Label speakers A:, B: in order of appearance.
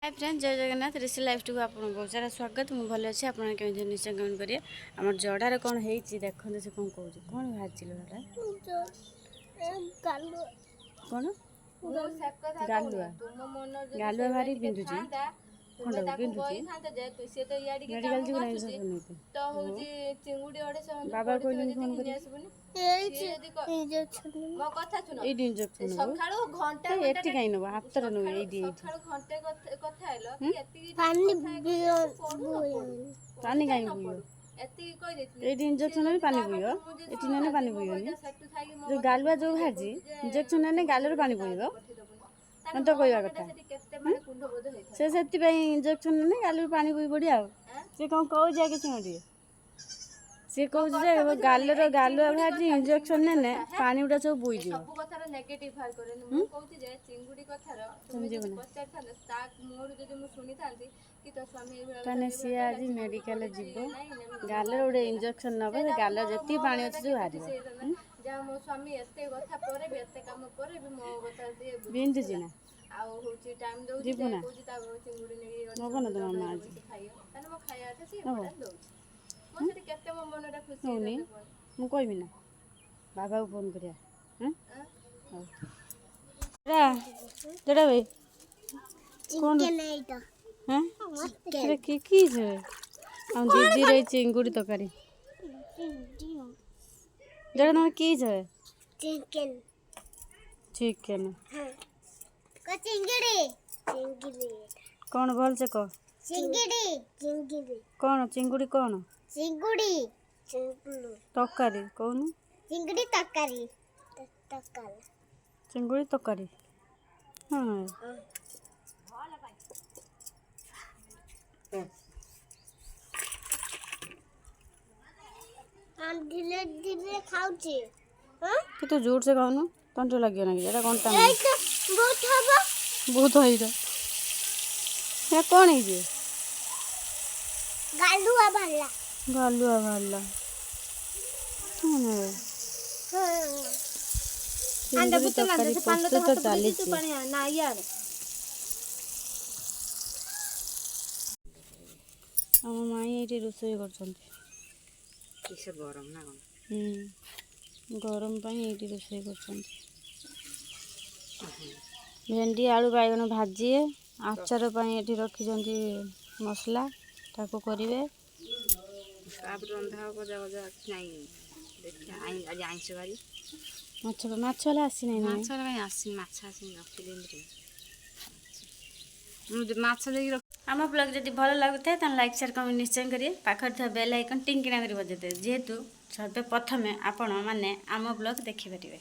A: Hi friend, जय जगन्नाथ। ऋषि life to आपको बहुत सारा स्वागत। मुझे भल अच्छे। आप निश्चय कमेंट करिए। आम जड़ार कौन हो देखते से कौन कौन कौन बाहर कौन गालुआ गालुआ भारी बिंदुची खंडा बिंदुची मेडिकल जीवन बाबा कहले फोन करी एटी कहीं नब हाथ नुहे पानी कहीं ये इंजेक्शन भी पानी बुईब ये ना पानी बुईबनी जो गालुआ जो बाहर इंजेक्शन ने गालुर पानी बुईब मैं तो कहवा कथा से इंजेक्शन ने गालुर पानी बुई पड़ी सी कौन कौन कि सी कह गालुर गालुआ बाहर इंजेक्शन ने पानी गुड़ा सब बुई ताने सी आज मेडिकल जीव गालर गोटे इंजेक्शन नब गाल जी पानी अच्छे बाहर बिंदुची ना जीवु ना नब ना तुम मामा आज नौनी मु कहबी ना बाबा को फोन करिया जड़ा भाई कौन हाँ कि हम दीदी रही चिंगुड़ी तकारी जरा तुम कि चिकन चिकन कौन भल से कह कौन चिंगुड़ी कौन तकारी कौन चिंगुड़ी तकारी हाँ
B: धीरे धीरे खाऊची
A: कि तो जोर से खाऊनु तंत्र लगे ना कि कौन
B: बहुत
A: बहुत कौन है
B: गालुआ भल्ला
A: गालुआ भल्ला चली आम माई ये रोषे कर
C: गरम ना
A: गरम ये रोषे कर भेंडी आलू बैगन भाजी आचार ये रखी मसला ताको करेंगे
C: रंधा भजा भजा आज आईस बारी
A: माछला आसी ना आम ब्लॉग जब भल लगुए तो लाइक शेयर कमेंट निश्चय करिए पाखर था बेल आइकन टिंग किना कर बजाते जेहेतु सर्वे प्रथमे आपण मैंने आम ब्लॉग देखिपारे।